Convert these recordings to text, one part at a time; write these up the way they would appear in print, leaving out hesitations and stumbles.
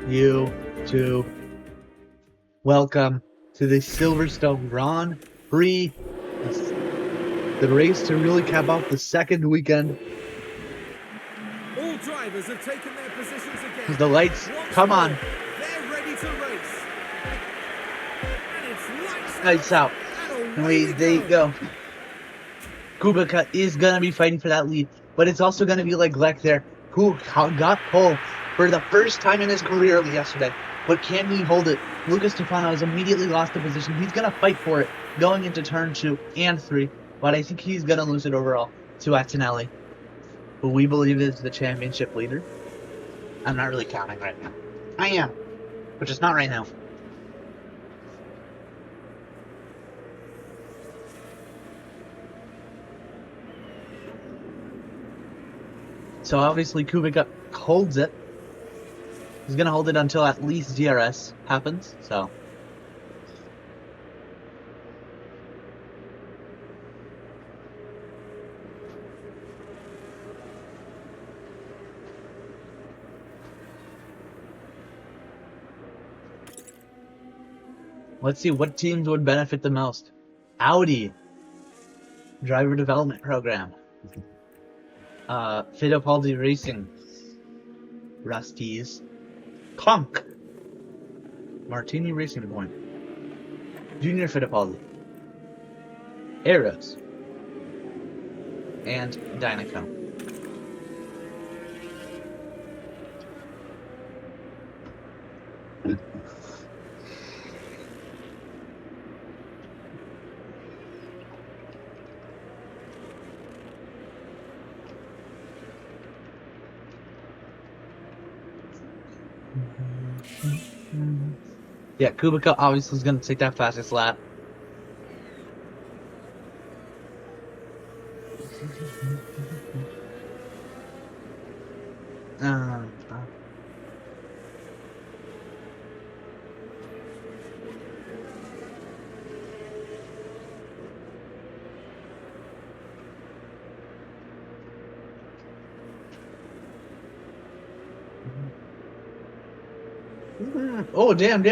YouTube. Welcome to the Silverstone Grand Prix, the race to really cap off the second weekend. All drivers have taken their positions again. The lights, come on. They're ready to race. And it's Lights out. And And there you go. Kubica is going to be fighting for that lead, but it's also going to be Leclerc there, who got pole for the first time in his career yesterday. But can he hold it? Lucas Stefano has immediately lost the position. He's going to fight for it going into turn 2 and 3, but I think he's going to lose it overall to Antonelli, who we believe is the championship leader. I'm not really counting right now. I am, but just not right now. So obviously Kubica holds it. He's going to hold it until at least DRS happens, so. Let's see what teams would benefit the most. Audi. Driver Development Program. Fittipaldi Racing. Rusty's. Clunk. Martini Racing Point. Junior Fittipaldi. Arrows. And Dynaco. Yeah, Kubica obviously is going to take that fastest lap. Oh, damn.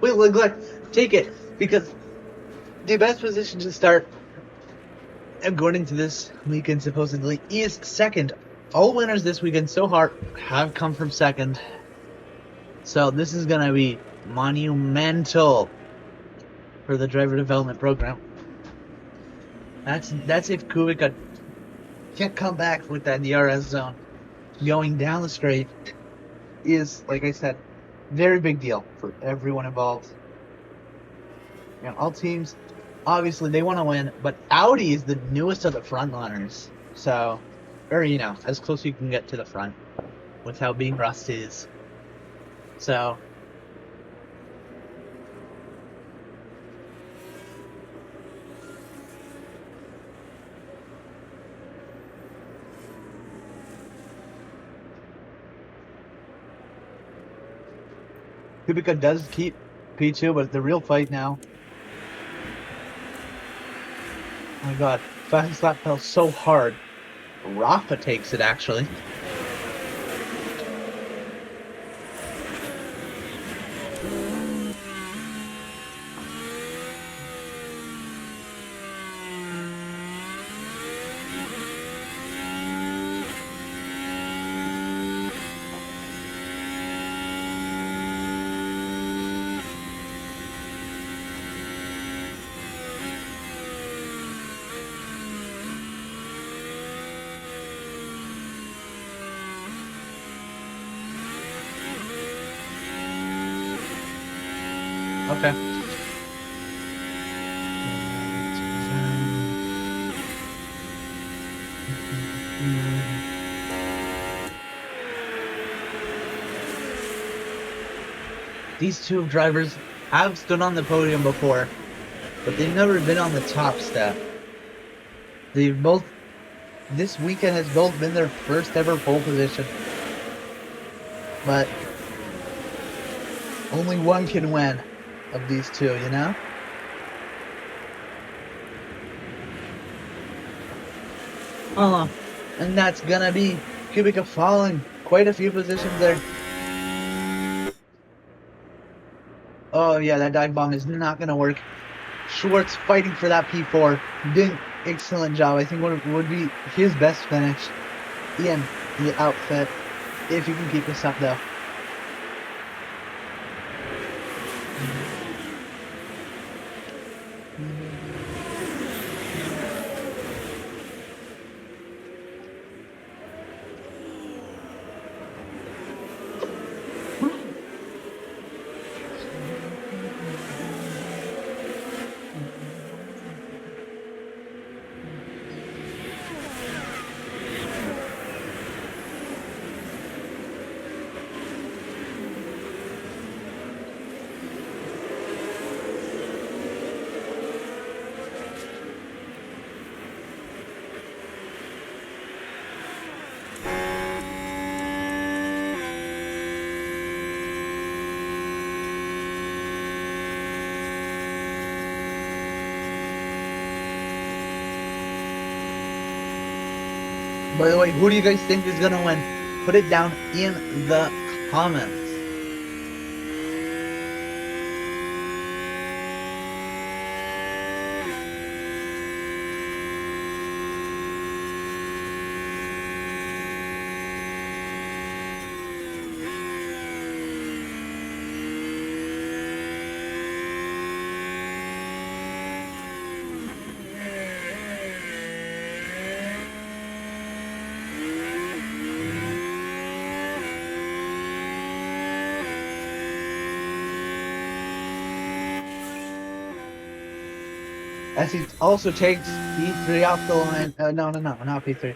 Wait, Leclerc, take it. Because the best position to start, according to this weekend supposedly, is second. All winners this weekend so far have come from second. So this is going to be monumental for the driver development program. That's if Kubica can't come back with that DRS zone. Going down the straight is, like I said, very big deal for everyone involved. You know, all teams, obviously, they want to win, but Audi is the newest of the front runners. So, or, you know, as close as you can get to the front with how being Rust is. So, Kubica does keep P2, but the real fight now. Oh my god, fastest lap fell so hard. Rafa takes it, actually. Okay. These two drivers have stood on the podium before, but they've never been on the top step. They've both, this weekend has both been their first ever pole position. But only one can win of these two, you know? And that's gonna be Kubica falling quite a few positions there. Oh yeah, that dive bomb is not gonna work. Schwartz fighting for that P4. Did excellent job. I think would be his best finish in the outfit if he can keep this up though. By the way, who do you guys think is gonna win? Put it down in the comments. As he also takes P3 off the line. No, not P3.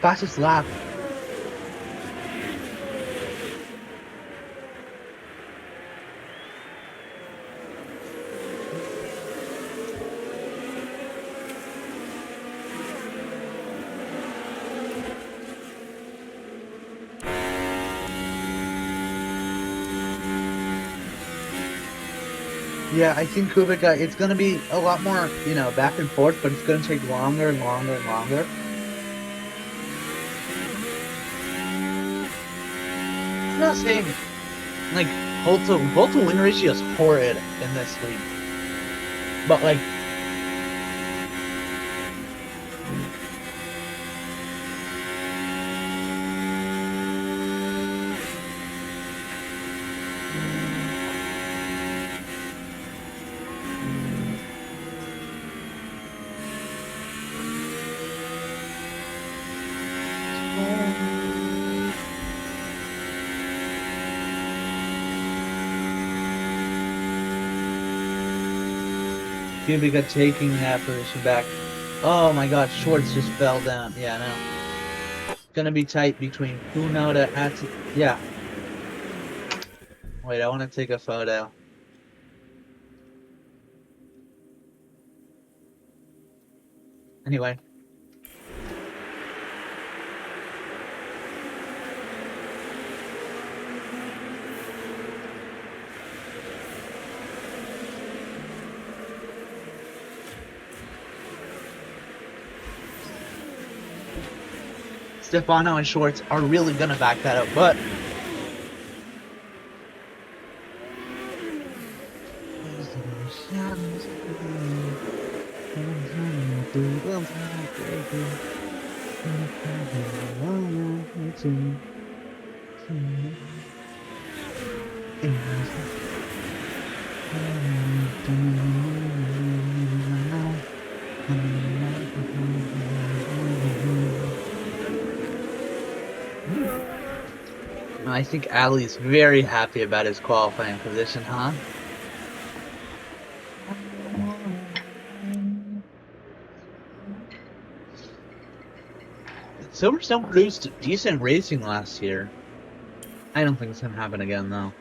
Fastest lap. Yeah, I think Kubica, it's going to be a lot more, back and forth, but it's going to take longer and longer and longer. I'm not saying, like, Volta win ratio is horrid in this league. But, like, Kubica taking that position back. Oh my god, Schwartz just fell down. Yeah, no. It's gonna be tight between Kunoda and... Yeah. Wait, I want to take a photo. Anyway. Stefano and Schwartz are really gonna back that up, but I think Ali's very happy about his qualifying position, huh? Silverstone produced decent racing last year. I don't think it's gonna happen again, though.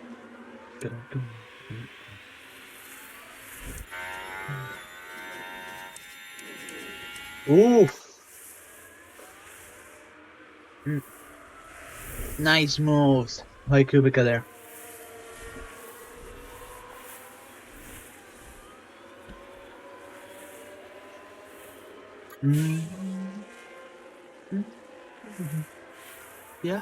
Oof. Nice moves by Kubica there. Yeah,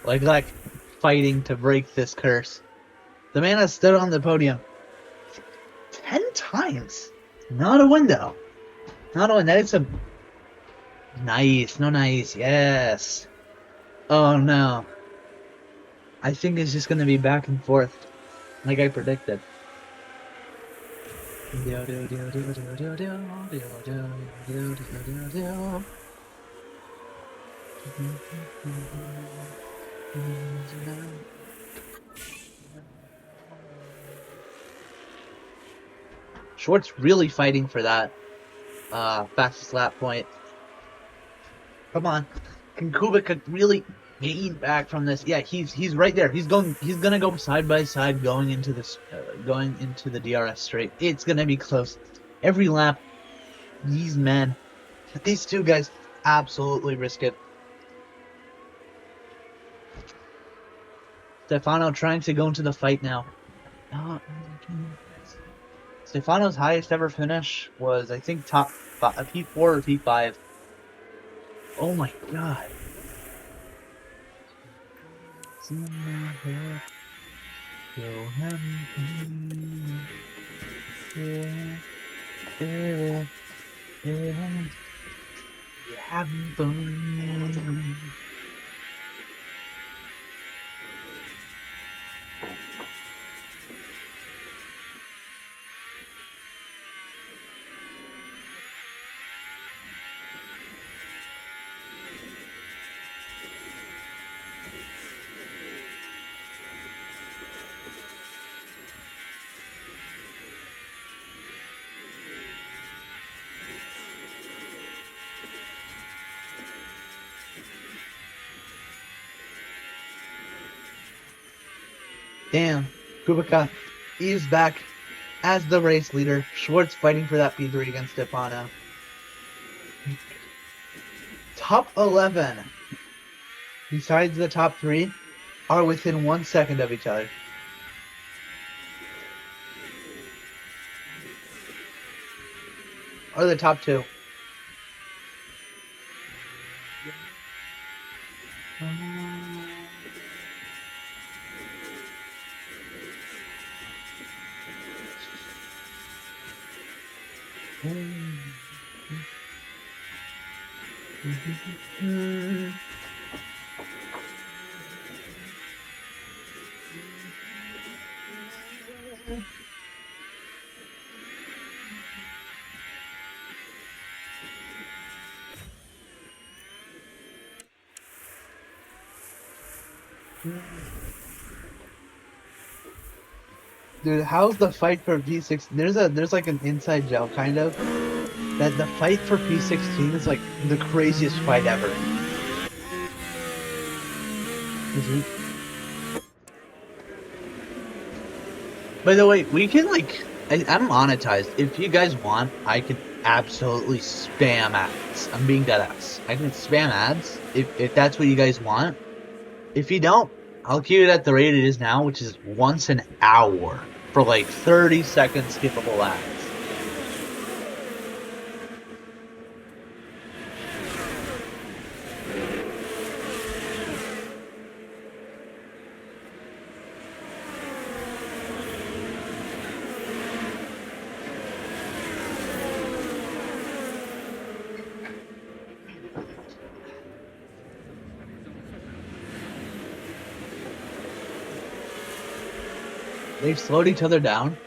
Like fighting to break this curse. The man has stood on the podium 10 times. Not a window. Not a win. That is a nice. No nice. Yes. Oh no. I think it's just gonna be back and forth, like I predicted. Schwartz really fighting for that fastest lap point. Come on, can Kubica really gain back from this? Yeah, he's right there. He's gonna go side by side going into this going into the DRS straight. It's gonna be close every lap. These two guys absolutely risk it. Stefano trying to go into the fight now. Stefano's highest ever finish was, I think, top P4 or P5. Oh my god. Having fun. Damn, Kubica is back as the race leader. Schwartz fighting for that P3 against Stefano. Top 11, besides the top 3, are within 1 second of each other. Or the top 2. Dude, how's the fight for P6? There's like an inside joke kind of that the fight for P16 is like the craziest fight ever. By the way, we can I'm monetized. If you guys want, I could absolutely spam ads. I'm being dead ass. I can spam ads if that's what you guys want. If you don't, I'll keep it at the rate it is now, which is once an hour for like 30-second skippable ads. They've slowed each other down.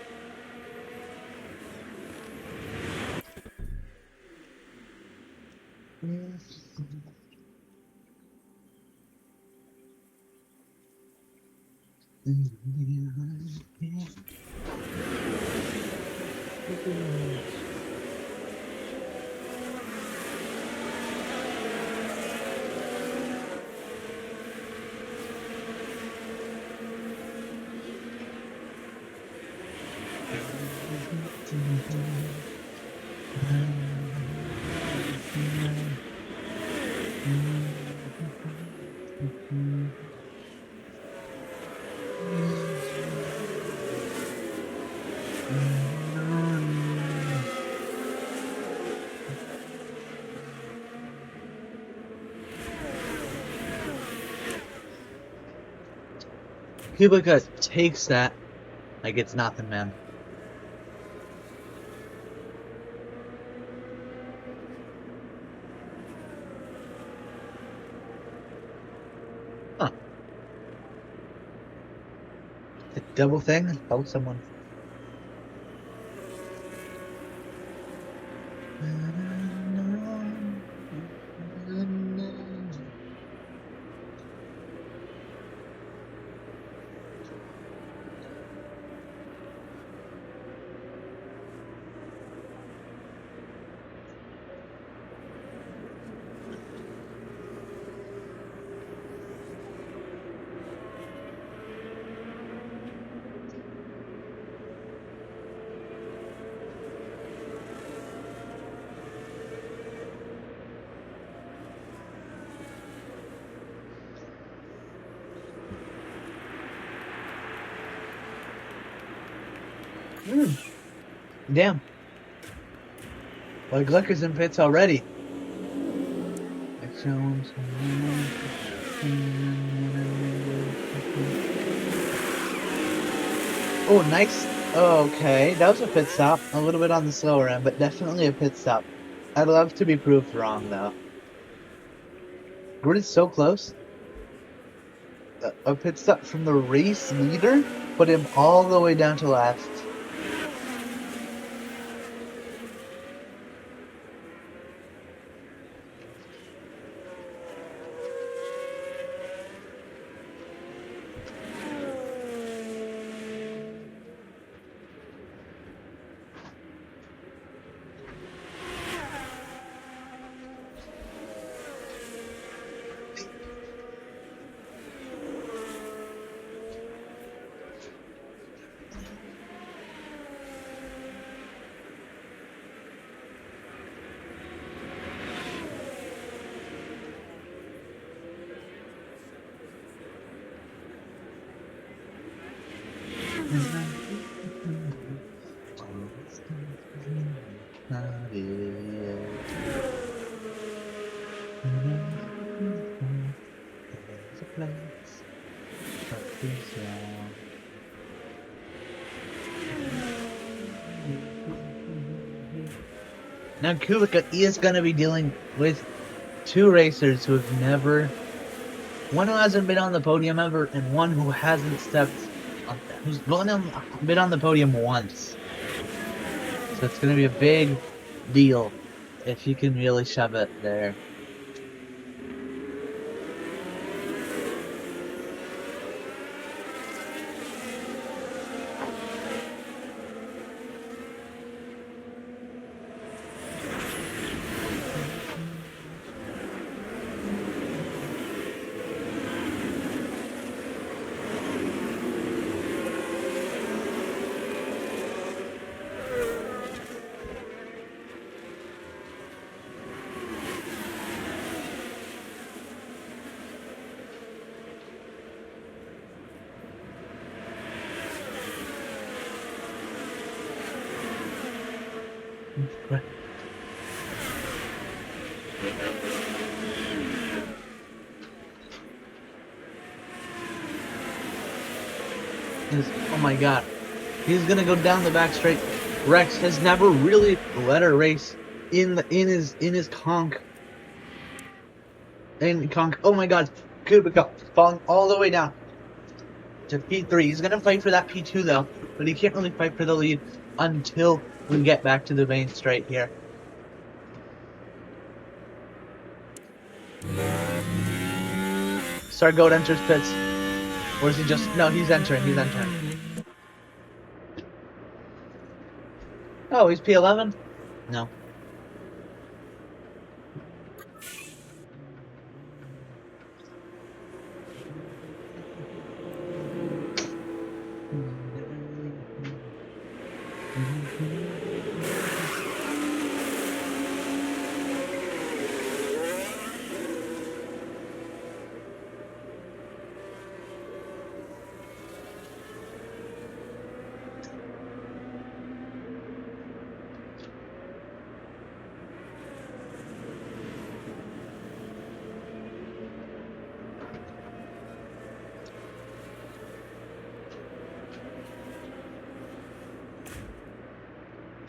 Kubica takes that like it's nothing, man. Huh. The double thing? Oh, someone. Damn. Well, Glucker's in pits already. Oh, nice. Oh, okay, that was a pit stop. A little bit on the slower end, but definitely a pit stop. I'd love to be proved wrong, though. Gordon's so close. A pit stop from the race leader put him all the way down to last. Now Kubica is going to be dealing with two racers who have never, one who hasn't been on the podium ever, and one who hasn't stepped, who's been on the podium once. So it's going to be a big deal if you can really shove it there. Oh my god. He's gonna go down the back straight. Rex has never really led a race in his conk. Oh my god. Kubica falling all the way down to P3. He's gonna fight for that P2 though, but he can't really fight for the lead until we get back to the main straight here. Sargot enters pits. Or is he just... No, he's entering. He's entering. Oh, he's P11? No.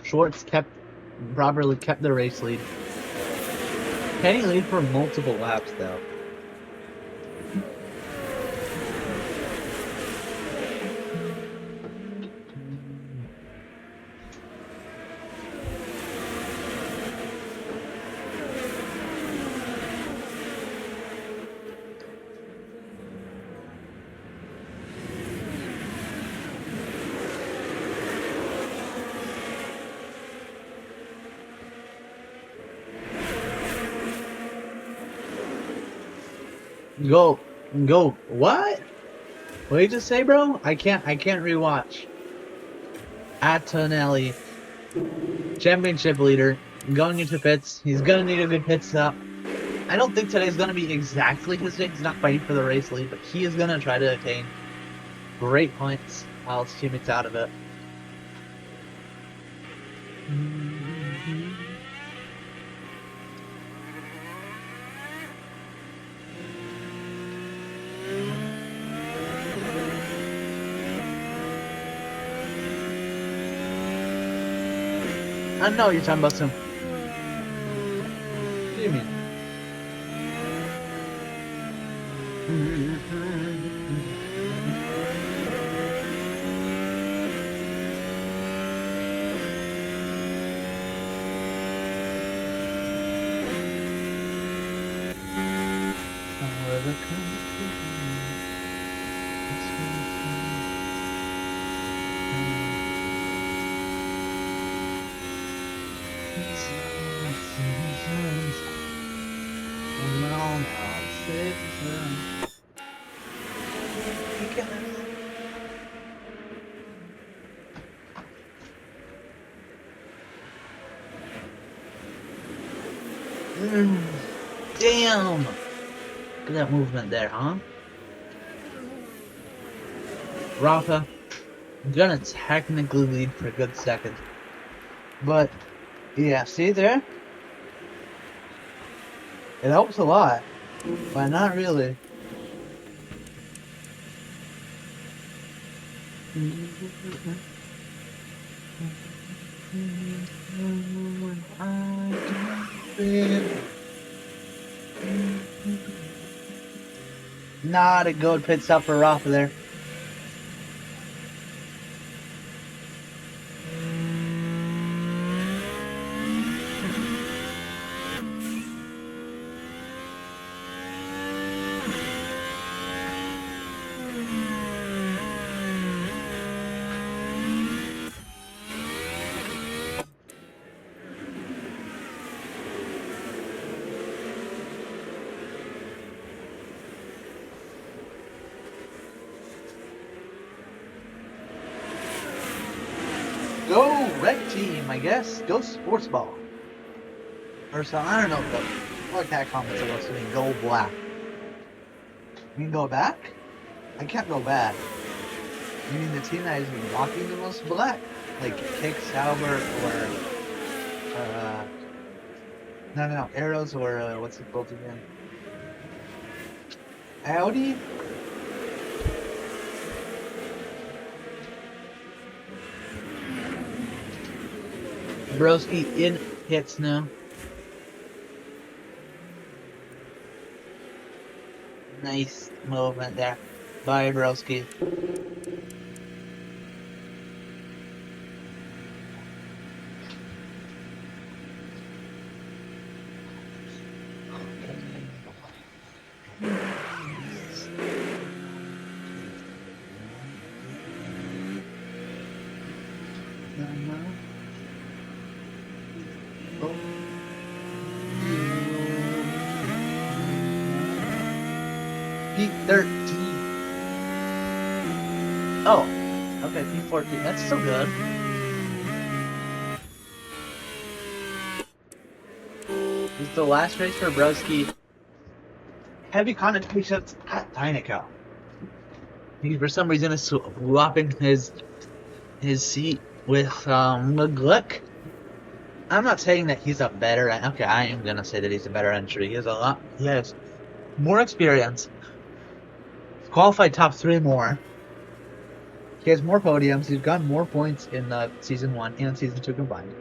Schwartz properly kept the race lead. Can he lead for multiple laps, though? Go. What? What did you just say, bro? I can't rewatch. Antonelli, championship leader, going into pits. He's gonna need a good pit stop. I don't think today's gonna be exactly his day. He's not fighting for the race lead, but he is gonna try to attain great points while his teammates out of it. I know you're talking about some. What do you mean? Damn! Look at that movement there, huh? Rafa gonna technically lead for a good second. But, yeah, see there? It helps a lot, but not really. Not a good pit stop for Rafa there. Go red team, I guess. Go sports ball. Or so, I don't know what that comment supposed to mean. Go black. You can go back? I can't go back. You mean the team that has been walking the most black? Like Kick, Sauber, or no, Arrows, or what's it called again? Audi? Broski in hits now. Nice movement there by Broski. P13. Oh, okay, P14. That's still good. This is the last race for Broski. Heavy connotations at Dynaco. He, for some reason, is swapping his seat with McGlick. I'm not saying that he's a better. Okay, I am gonna say that he's a better entry. He has a lot. He has more experience. Qualified top 3 more. He has more podiums. He's gotten more points in season 1 and season 2 combined.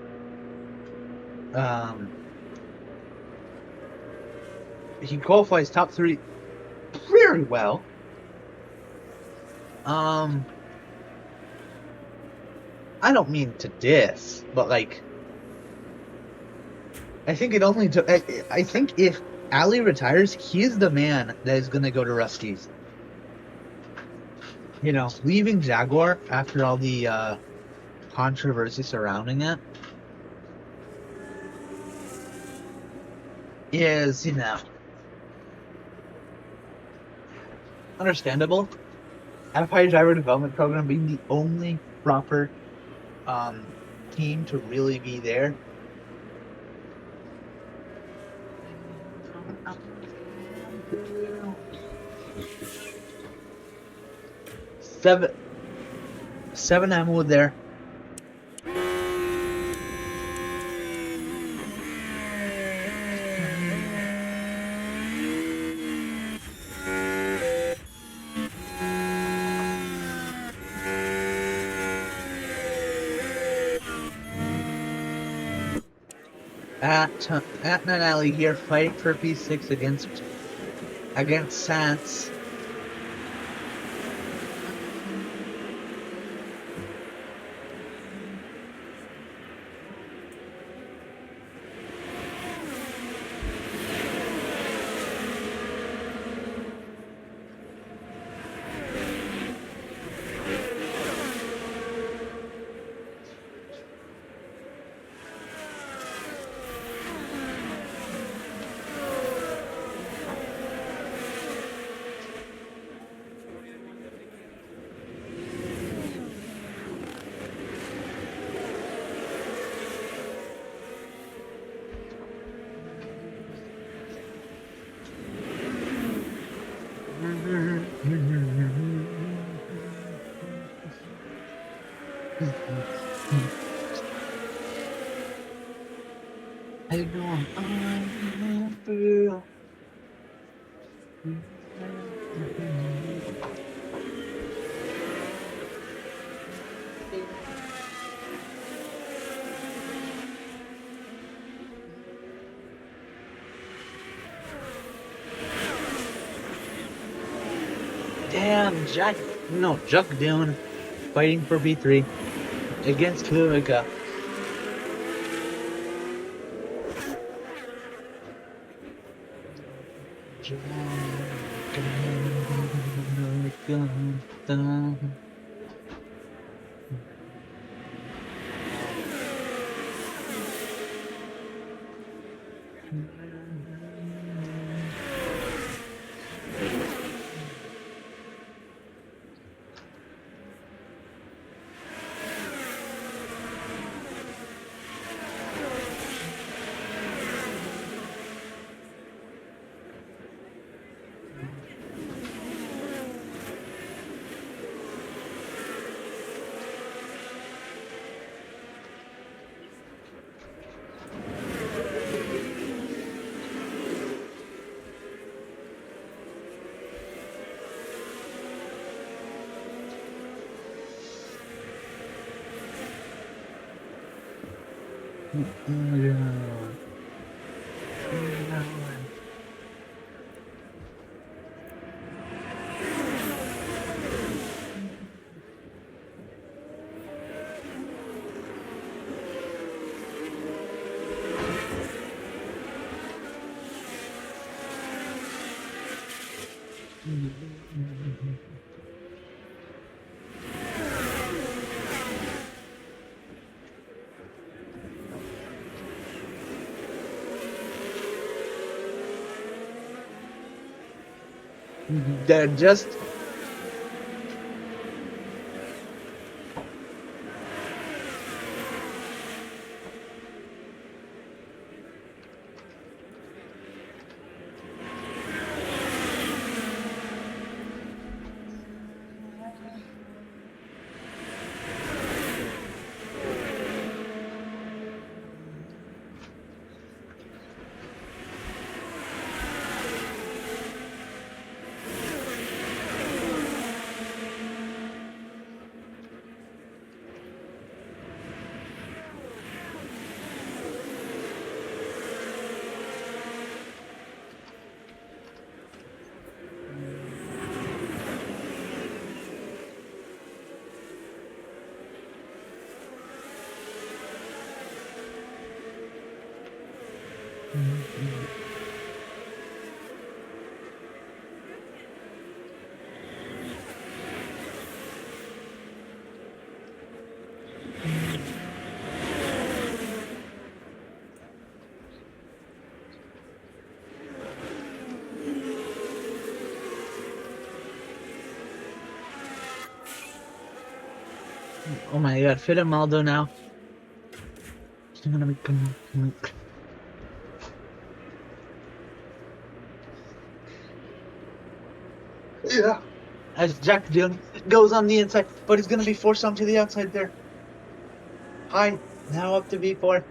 He qualifies top 3 very well. I don't mean to diss, but like, I think it only took. I think if Ali retires, he's the man that is going to go to Rusty's. You know, leaving Jaguar after all the controversy surrounding it is, you know, understandable. Empire Driver Development Program being the only proper team to really be there. Seven ammo there. At Nanali here, fighting for P6 against Sans. How you doing? I'm feel. Damn, Juck Dune fighting for B3 against Kubica. They're just... Oh my god, fit him Maldo now. Yeah. As Jack Dillon goes on the inside, but he's gonna be forced onto the outside there. High, now up to V4.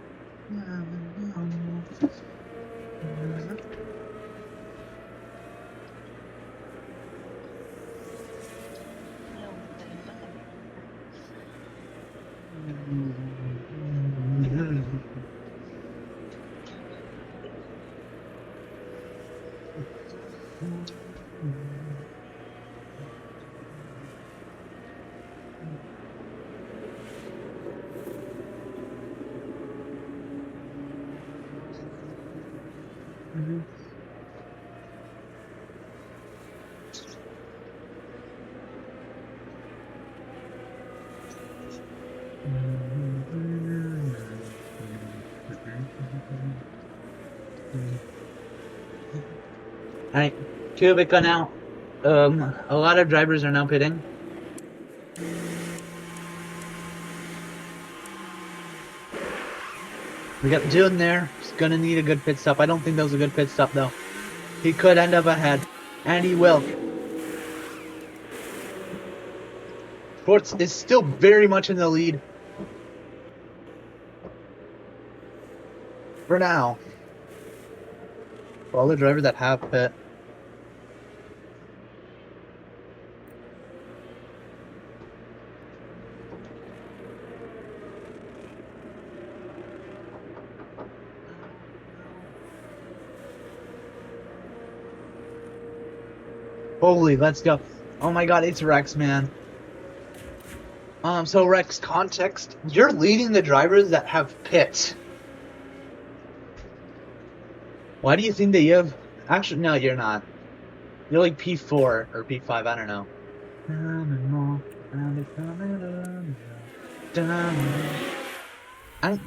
Alright, Kubica now. A lot of drivers are now pitting. We got Dillon there. He's gonna need a good pit stop. I don't think that was a good pit stop though. He could end up ahead, and he will. Schwartz is still very much in the lead. For now. For all the drivers that have pit. Holy, let's go. Oh my god, it's Rex, man. So Rex, context. You're leading the drivers that have pits. Why do you think that you have... Actually, no, you're not. You're like P4 or P5, I don't know.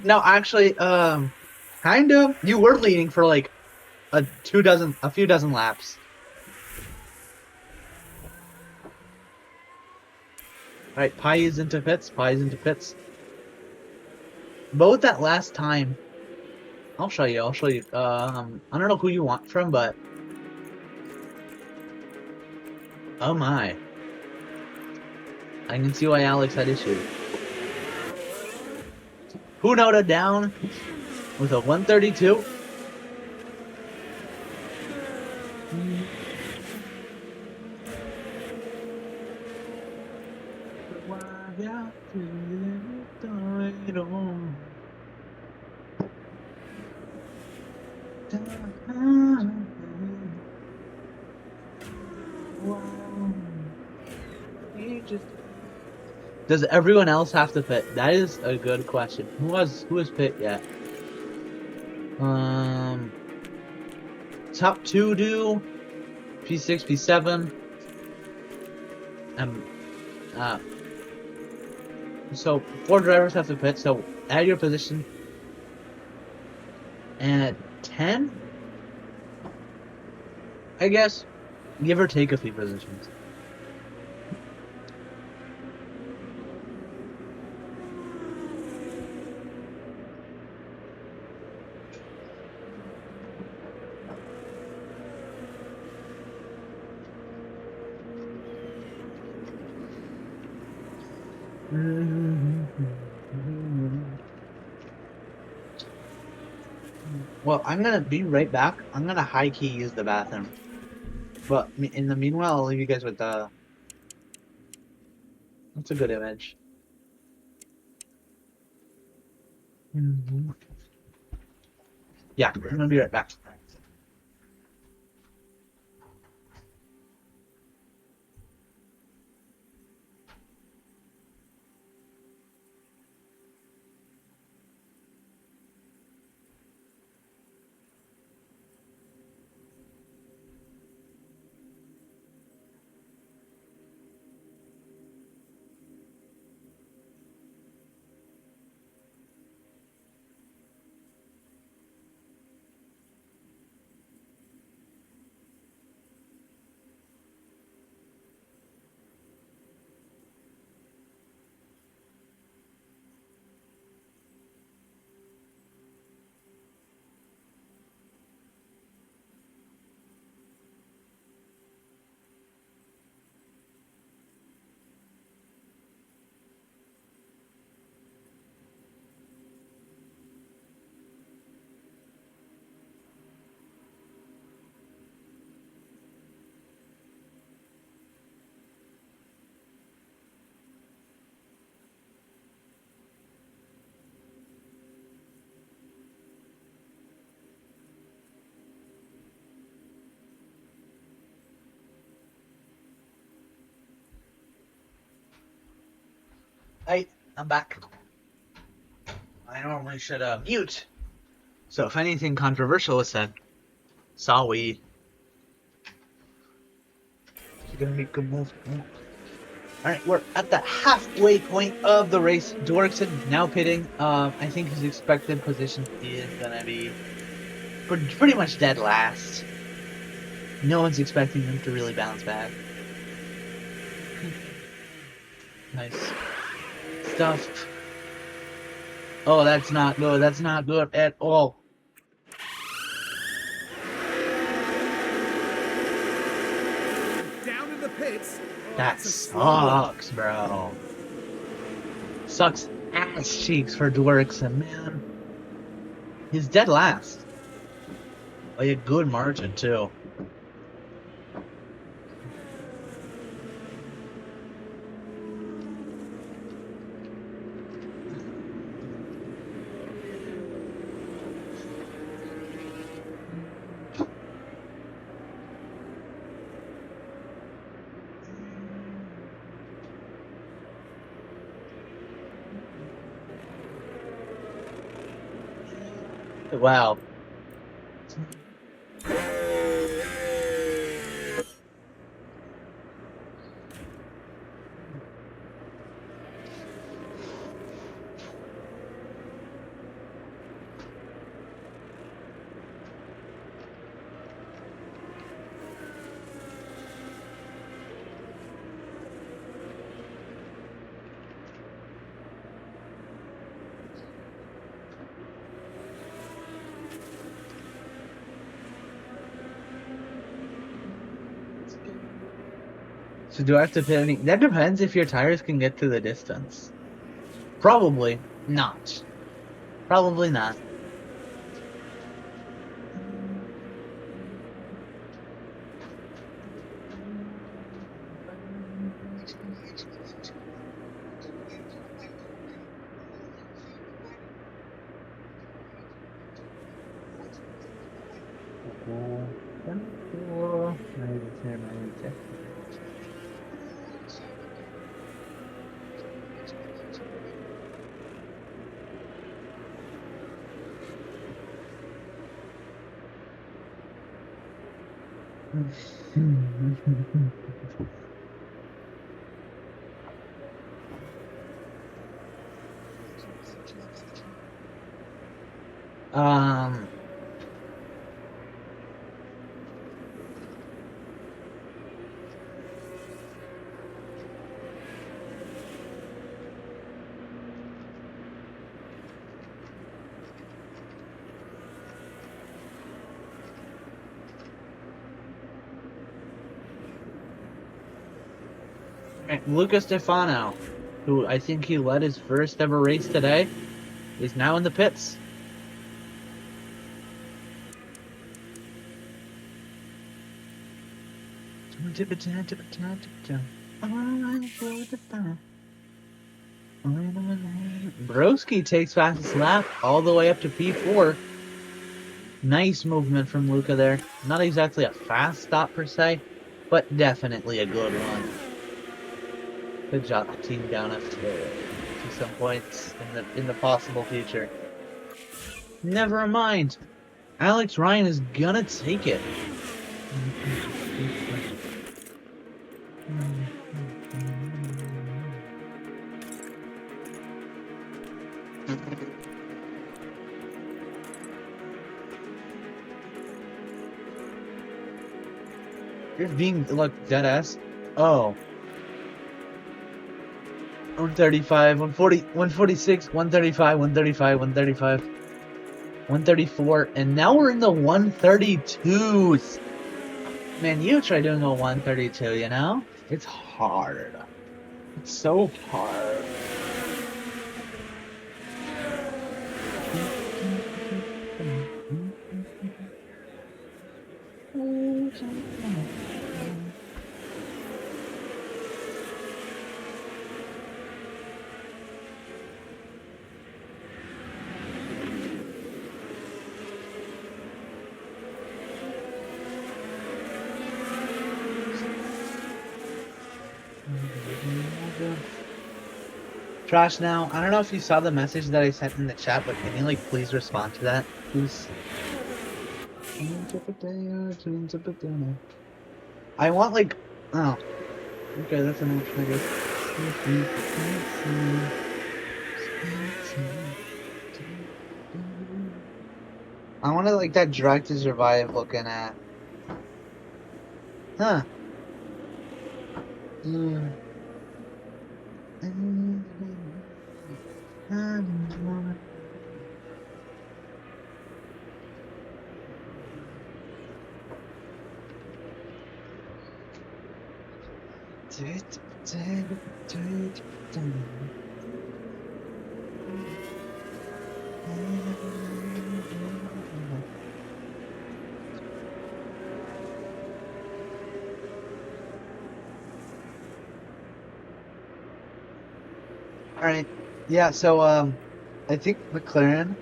No, actually, kind of. You were leading for like a few dozen laps. Alright, Pi is into pits. Both that last time. I'll show you. I don't know who you want from, but... Oh my. I can see why Alex had issues. Hunoda down with a 132. Does everyone else have to pit? That is a good question. Who has pit yet? Top 2 do P6, P7. So 4 drivers have to pit. So add your position. And at 10, I guess Give or take a few positions. Well, I'm gonna be right back. I'm gonna high key use the bathroom. But in the meanwhile, I'll leave you guys with the. That's a good image. Yeah, I'm gonna be right back. Hey, I'm back. I normally should mute. So if anything controversial is said, sorry. You're gonna make a move. Alright, we're at the halfway point of the race. Dorkson now pitting. I think his expected position is gonna be pretty much dead last. No one's expecting him to really bounce back. Nice stuff. Oh, that's not good. That's not good at all. Down in the pits. Oh, That that's a slow one. sucks, bro. Sucks ass cheeks for Dwerkson, man. He's dead last. Like a good margin, too. Wow. So do I have to pit any? That depends if your tires can get to the distance. Probably not. Probably not. um Luca Stefano, who I think he led his first ever race today, is now in the pits. Broski takes fastest lap all the way up to P4. Nice movement from Luca there. Not exactly a fast stop per se, but definitely a good one. Could jot the team down to some points in the possible future. Never mind. Alex Ryan is gonna take it. You're being dead ass. Oh. 135, 140, 146, 135, 135, 135, 134, and now we're in the 132s. Man, you try doing a 132, you know? It's hard. It's so hard. Trash now. I don't know if you saw the message that I sent in the chat, but can you please respond to that, please? I want oh, okay, that's an option, I guess. I want to that Drive to Survive looking at. Huh. Alright, yeah, so, I think McLaren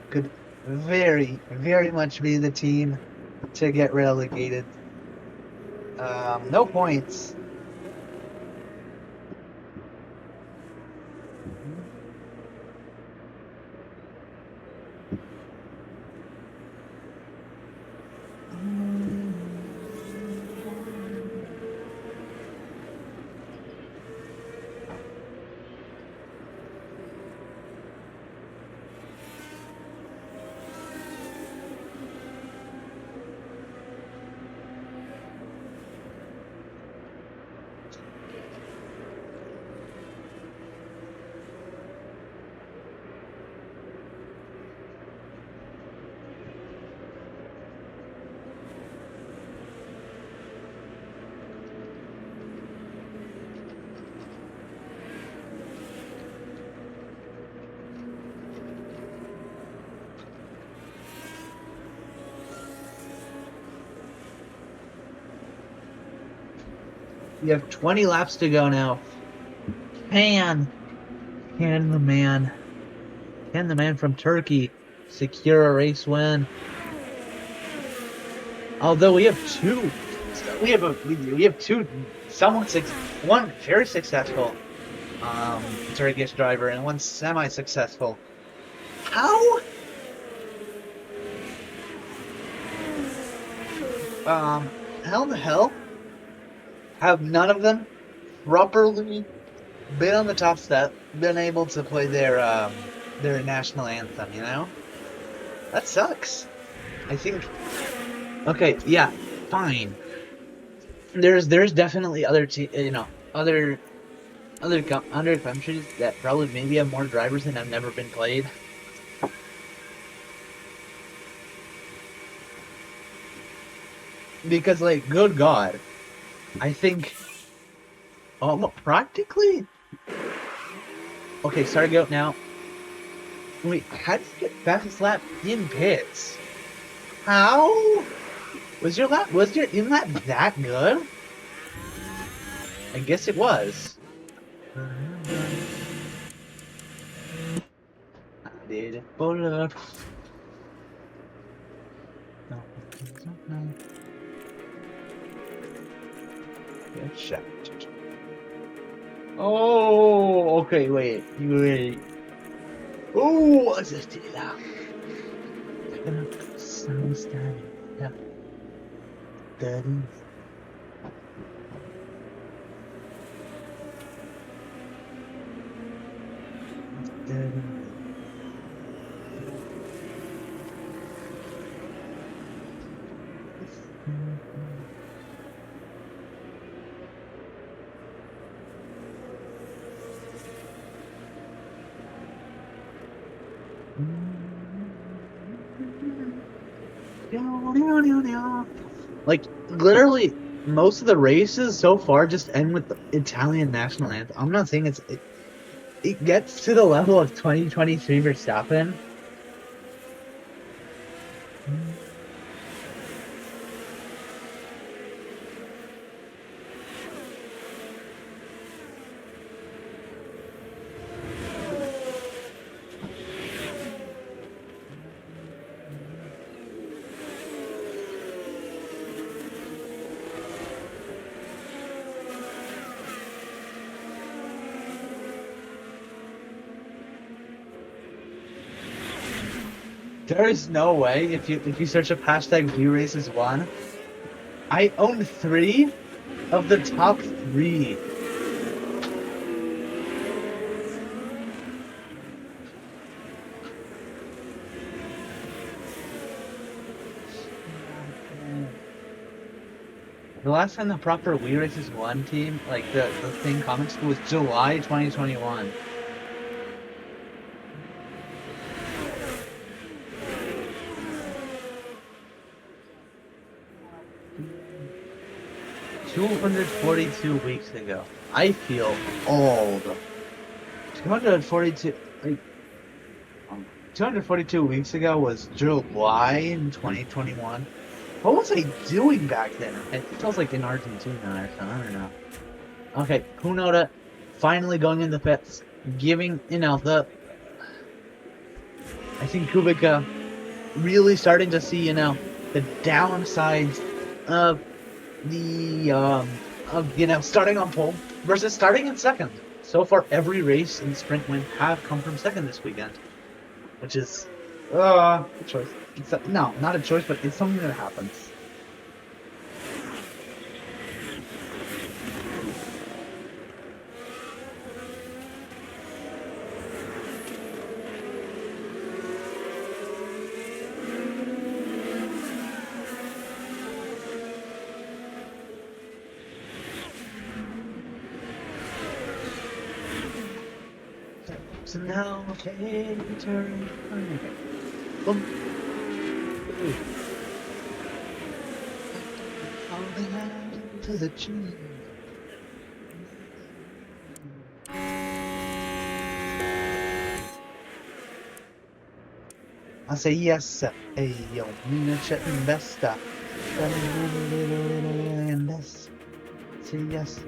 could very, very much be the team to get relegated. No points. You have 20 laps to go now. Can the man from Turkey secure a race win? Although we have two one very successful Turkish driver and one semi-successful. How the hell have none of them properly been on the top step, been able to play their national anthem, you know? That sucks. I think. Okay, yeah, fine. There's definitely other other countries that probably maybe have more drivers than have never been played. Because good God, I think Practically. Okay, starting out now. Wait, how did you get fastest lap in pits? How? Was your in lap that good? I guess it was. I did it for love. Good shot. Oh, okay, wait. You ready? Oh, what's this deal? Sun standing. Yeah. That is. That is. Like, literally, most of the races so far just end with the Italian national anthem. I'm not saying it gets to the level of 2023 Verstappen. There is no way if you search up hashtag View Races 1, I own 3 of the top 3. The last time the proper Wii Races 1 team, like the thing comics, was July 2021. $242 weeks ago. I feel old. 242 like 242 weeks ago was July in 2021. What was I doing back then? It feels like in Argentina or something. I don't know. Okay, Kunoda finally going in the pits, giving the. I think Kubica really starting to see the downsides of the starting on pole versus starting in second. So far, every race in sprint win have come from second this weekend, which is a choice. No, not a choice, but it's something that happens. So now take a turn. Boom. Falling out to the tree. I say yes, hey yo, mina c'è in besta. Say yes.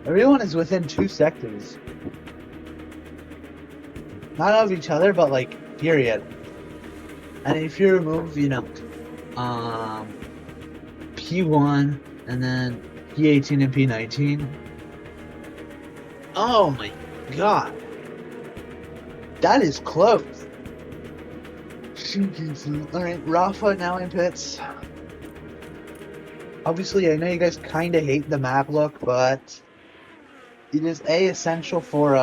Everyone is within 2 sectors. Not of each other, but like, period. And if you remove, P1 and then P18 and P19. Oh my god. That is close. Alright, Rafa now in pits. Obviously, I know you guys kind of hate the map look, but it is essential for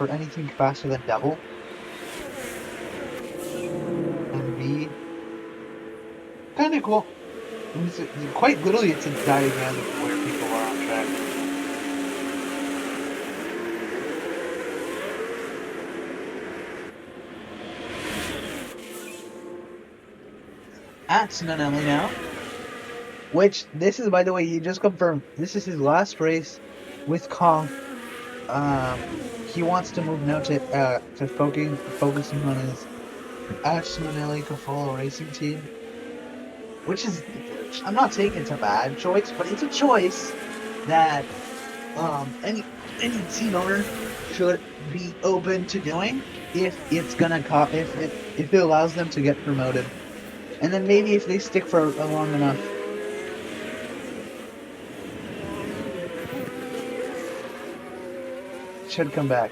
anything faster than double. And B, kind of cool. Quite literally, it's a diagram of where people are on track. At Nanelli now. Which, this is, by the way, he just confirmed, this is his last race with Kong. He wants to move now to focusing on his Ashton Cafolo racing team. Which is, I'm not saying it's a bad choice, but it's a choice that any team owner should be open to doing if it's gonna if it allows them to get promoted, and then maybe if they stick for a long enough. Should come back.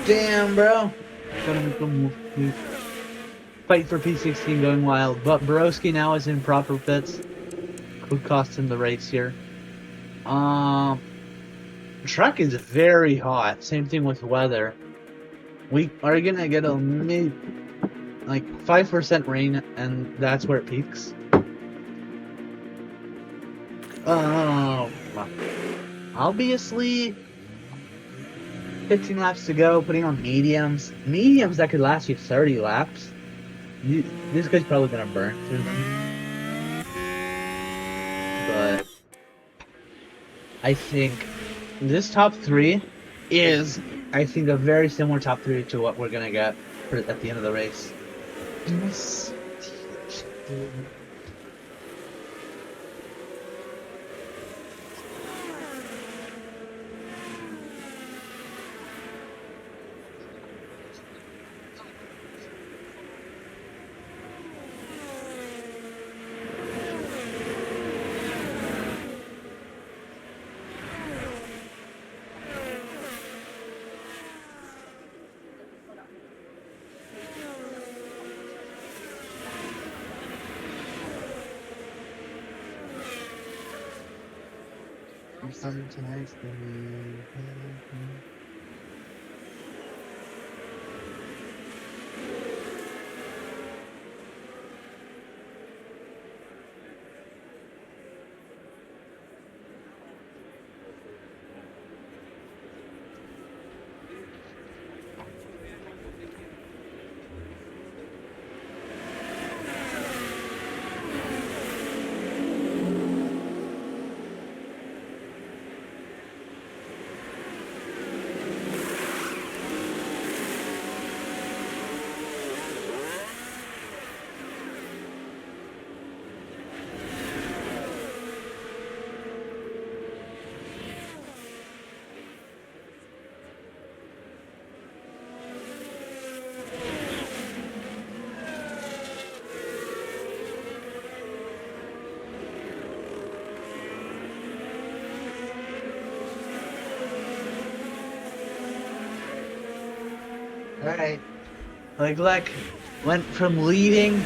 Damn, bro. Fight for P16 going wild, but Broski now is in proper pits. Could cost him the race here. Track is very hot. Same thing with weather. We are gonna get a like 5% rain, and that's where it peaks. Obviously, 15 laps to go, putting on mediums. Mediums that could last you 30 laps. This guy's probably gonna burn through them. But I think this top 3 is, I think, a very similar top 3 to what we're gonna get at the end of the race. Something tonight. Alright. Like, went from leading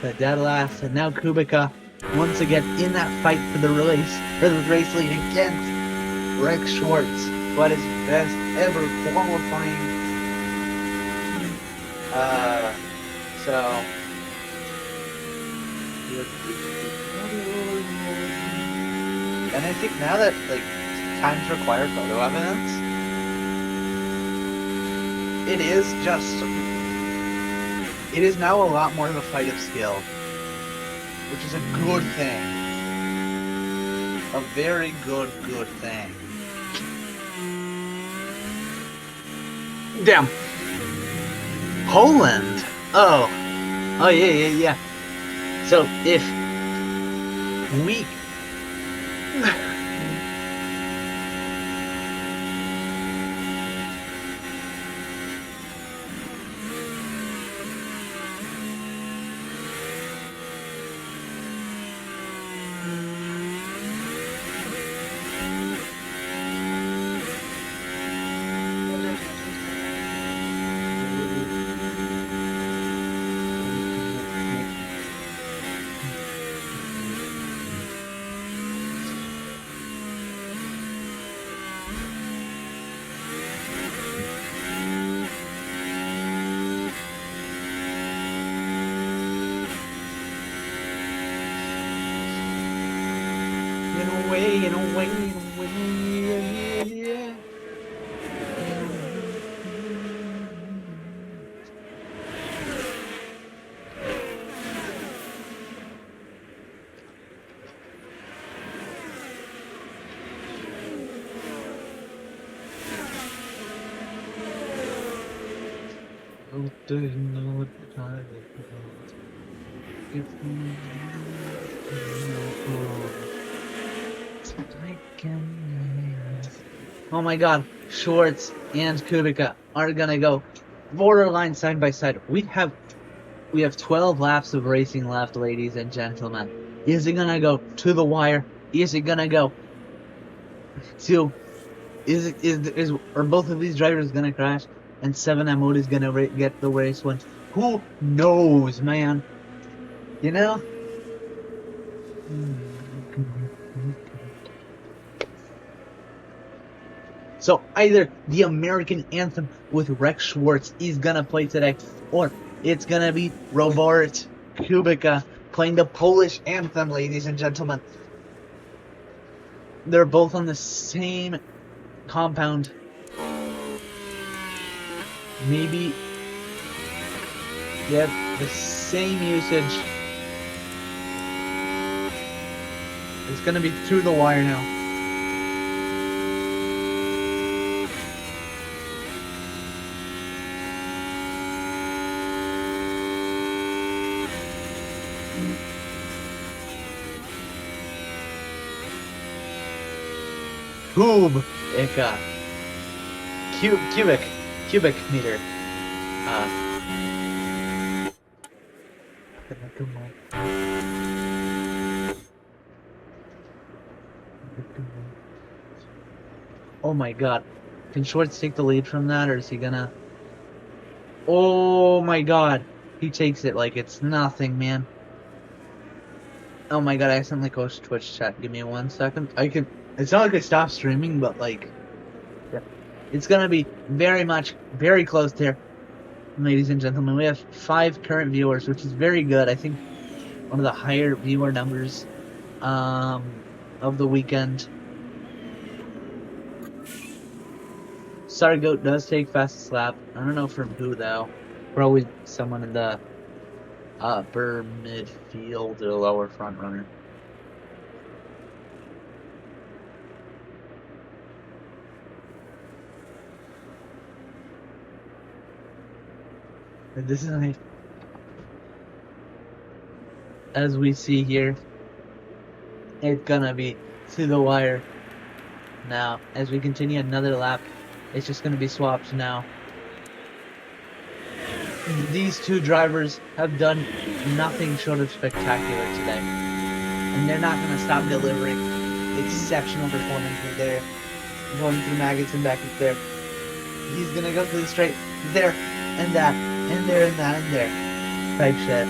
but dead last. And now Kubica once again in that fight for the race lead against Rex Schwartz, who had his best ever qualifying. So. And I think now that like times require photo evidence, it is now a lot more of a fight of skill, which is a good thing. A very good thing. Damn. Poland. Oh yeah. So if we in a way, yeah. Oh, do you know what time it is? Oh my god, Schwartz and Kubica are gonna go borderline side by side. We have 12 laps of racing left, ladies and gentlemen. Is it gonna go to the wire? Is it gonna go to are both of these drivers gonna crash and 7M is gonna get the race win? Who knows, man? You know? So either the American anthem with Rex Schwartz is gonna play today, or it's gonna be Robert Kubica playing the Polish anthem, ladies and gentlemen. They're both on the same compound. Maybe they have the same usage. It's gonna be through the wire now. Cubic meter. Oh my god. Can Schwartz take the lead from that, or is he gonna... Oh my god. He takes it like it's nothing, man. Oh my god, I accidentally closed Twitch chat. Give me 1 second. It's not like I stopped streaming, but like... Yeah. It's gonna be very close there. Ladies and gentlemen, we have 5 current viewers, which is very good. I think one of the higher viewer numbers of the weekend. Sorry, Goat does take fastest lap. I don't know from who though. Probably someone in the upper midfield or lower front runner. And this is nice. As we see here, it's gonna be to the wire now. As we continue another lap, it's just gonna be swapped now. These two drivers have done nothing short of spectacular today. And they're not gonna stop delivering exceptional performances there. Going through maggots and back up there. He's gonna go through the straight there and that and there and that and there. Type shit.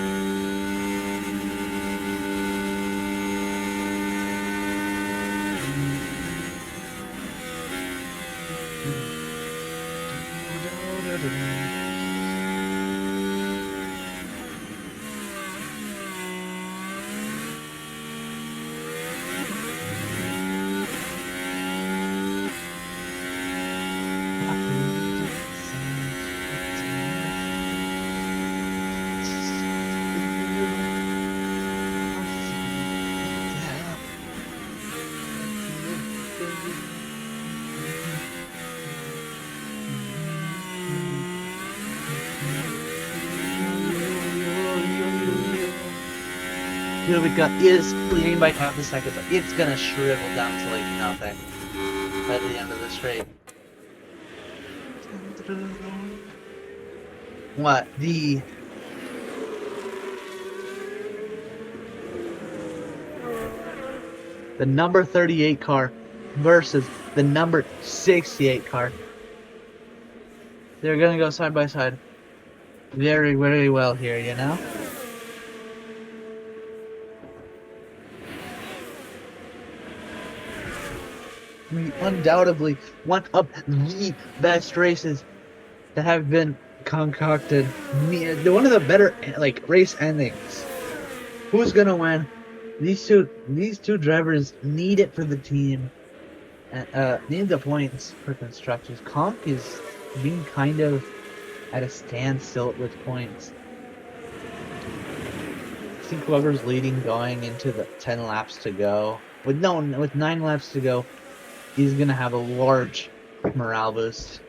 Here we go. It's leading by half a second, but it's gonna shrivel down to like nothing by the end of the straight. What? The number 38 car versus the number 68 car. They're gonna go side by side. Very, very well here, you know? We undoubtedly one of the best races that have been concocted. One of the better like race endings. Who's gonna win? These two drivers need it for the team. Need the points for constructors. Conk is being kind of at a standstill with points. I think whoever's leading going into the 10 laps to go, with 9 laps to go, is gonna have a large morale boost.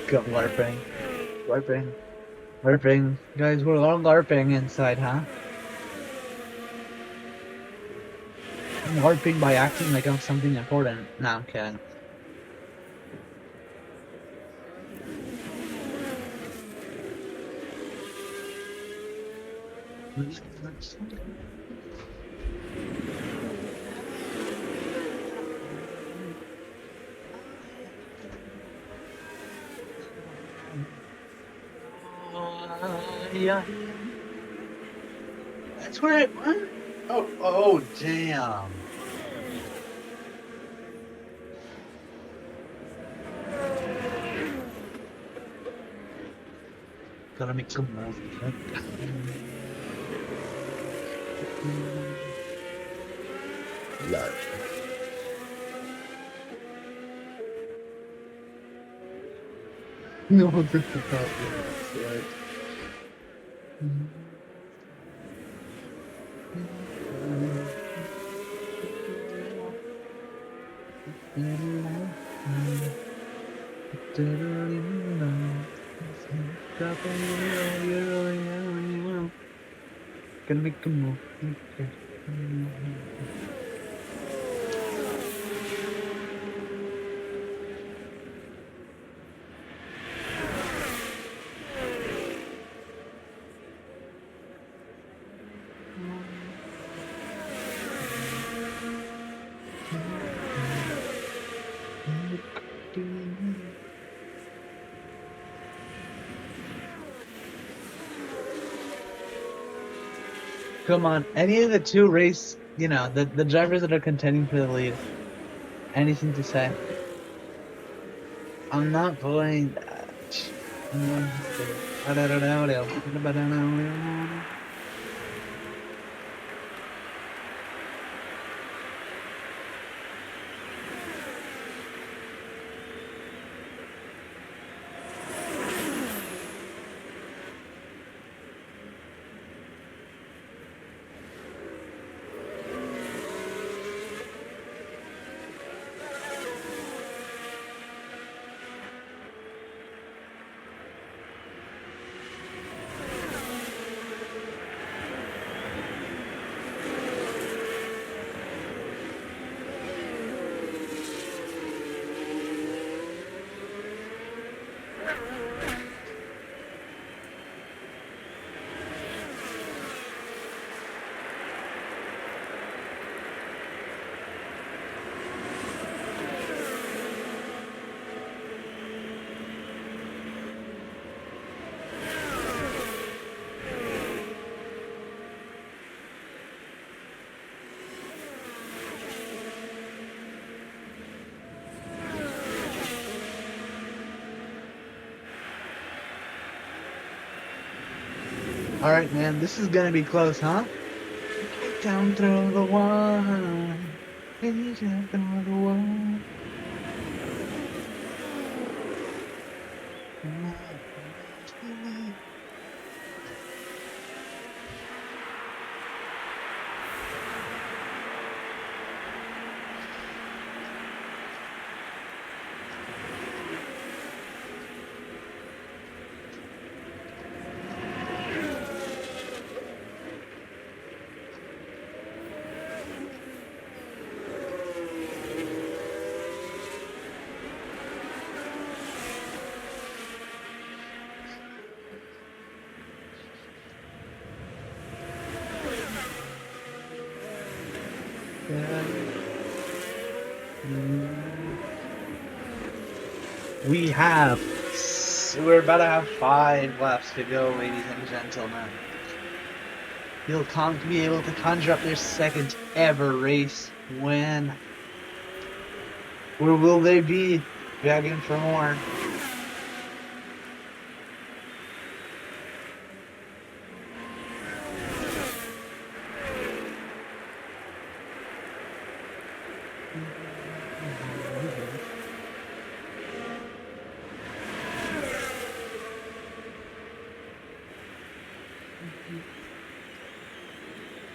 LARPing. LARPing. Guys, we're all LARPing inside, huh? I'm LARPing by acting like I'm something important. No, I'm kidding. Yeah. That's where it went? Oh, damn. Gotta make some noise. Large. No, this is not right. Gonna make a move. Come on, any of the two race, the drivers that are contending for the lead. Anything to say? I'm not going that. Alright, man, this is gonna be close, huh? Down through the one. Down through the one. We're about to have 5 laps to go, ladies and gentlemen. You'll be able to conjure up their second ever race win. Or will they be begging for more?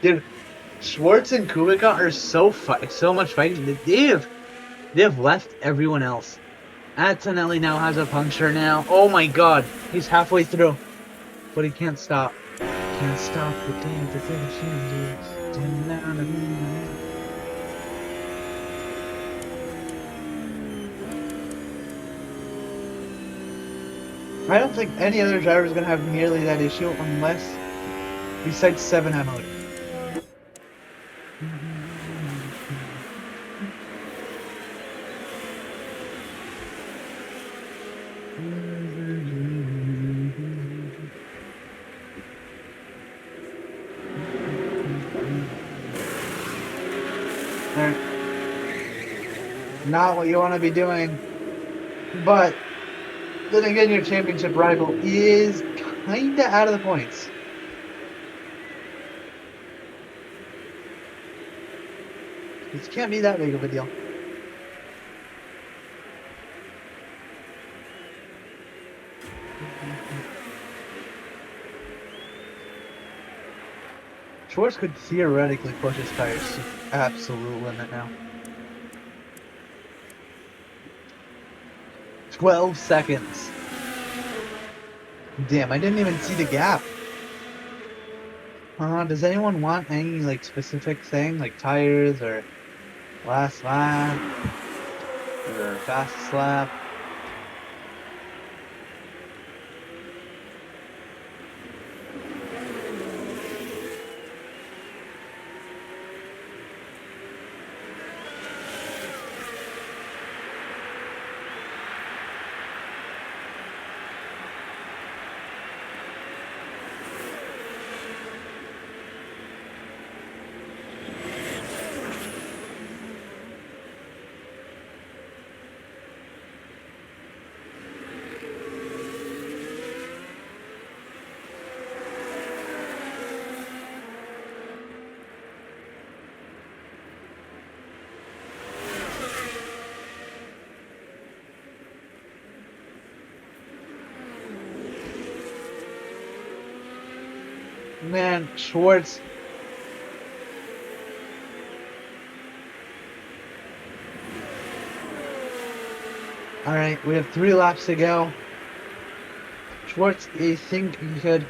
Dude, Schwartz and Kubica are so much fighting. They have left everyone else. Antonelli now has a puncture now. Oh my god, he's halfway through, but he can't stop. Can't stop the dance. I don't think any other driver is gonna have nearly that issue unless, besides 7 Emily. Not what you want to be doing, but then again, your championship rival is kinda out of the points. It can't be that big of a deal. Schwartz could theoretically push his tires to absolute limit now. 12 seconds. Damn, I didn't even see the gap. Does anyone want any like specific thing, like tires or last lap or fastest lap? Man, Schwartz. Alright, we have 3 laps to go. Schwartz, you think he could...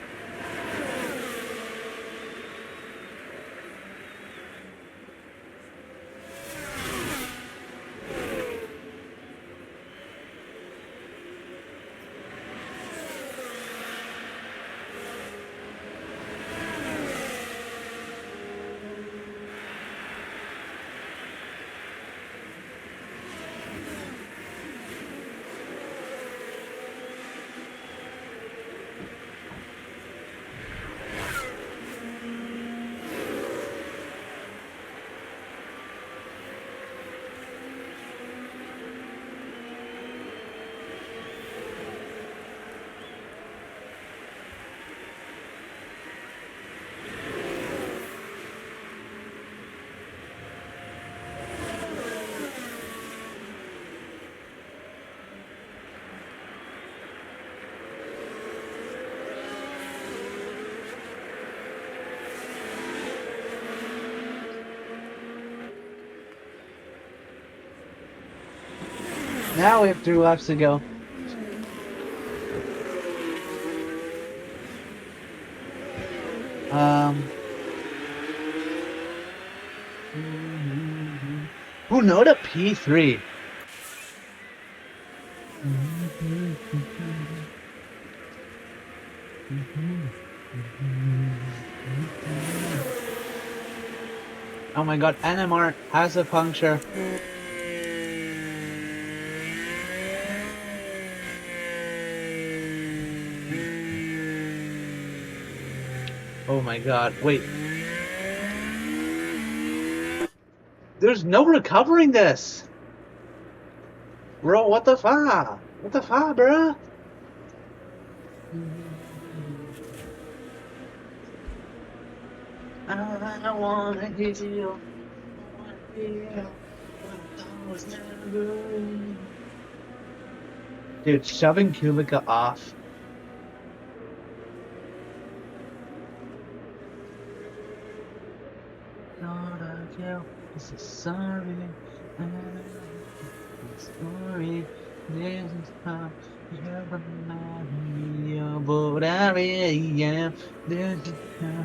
Now we have 3 laps to go. Who know the P3? Oh my god, NMR has a puncture. Oh my god, wait. There's no recovering this! Bro, what the fuck? What the fuck, bro? I wanna heal. Dude, shoving Kubica off. This is sorry. Sorry. This is how you remind me of what I really am. This is how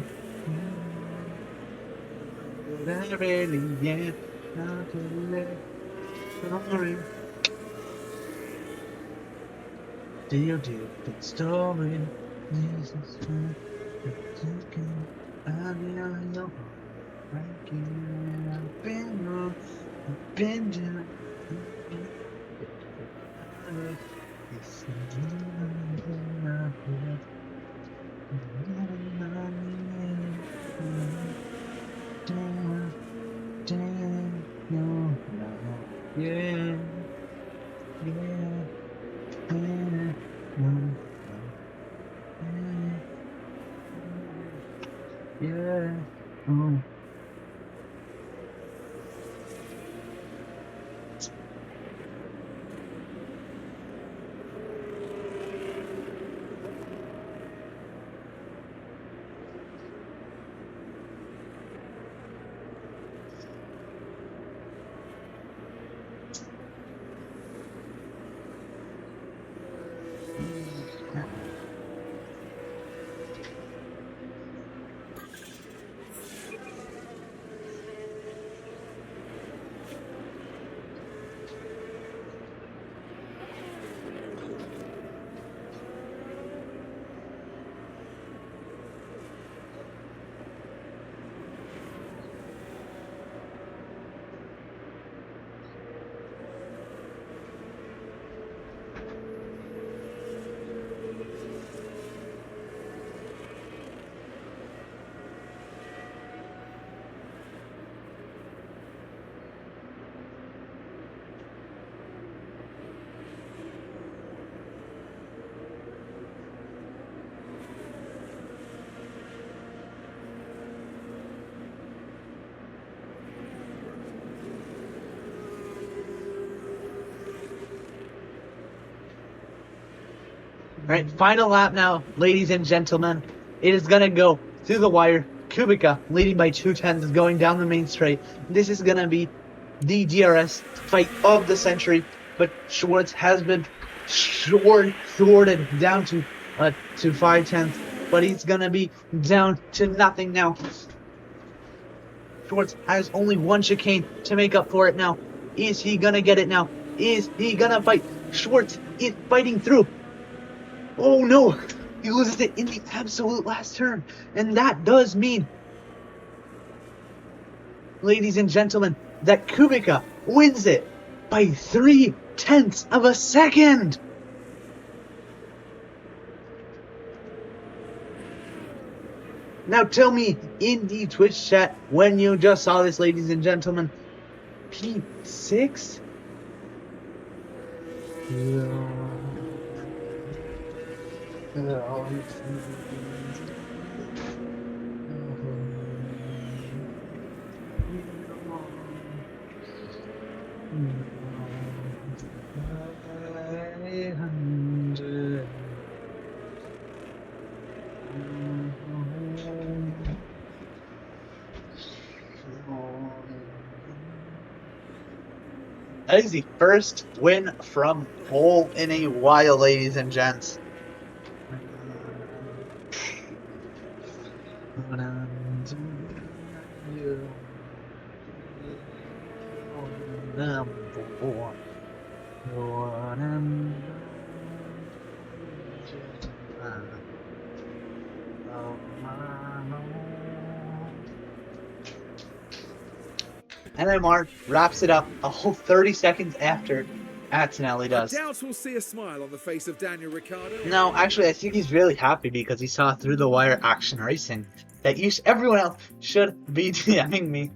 what I really am. Not to let sorry. Deal, but story. This is how you can. I know. I've been wrong, I've been down. It's Alright, final lap now, ladies and gentlemen. It is gonna go through the wire. Kubica, leading by 2/10, is going down the main straight. This is gonna be the DRS fight of the century, but Schwartz has been thwarted down to 5/10, but he's gonna be down to nothing now. Schwartz has only one chicane to make up for it now. Is he gonna get it now? Is he gonna fight? Schwartz is fighting through. Oh no! He loses it in the absolute last turn. And that does mean, ladies and gentlemen, that Kubica wins it by 0.3 of a second! Now tell me in the Twitch chat when you just saw this, ladies and gentlemen. P6? That is the first win from pole in a while, ladies and gents. And then Mark wraps it up a whole 30 seconds after Antonelli does. I doubt we'll see a smile on the face of Daniel Ricciardo. No, actually, I think he's really happy because he saw through the wire action racing that everyone else should be DMing me.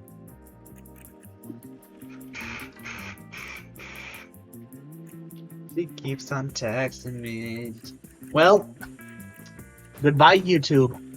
He keeps on texting me. Well, goodbye, YouTube.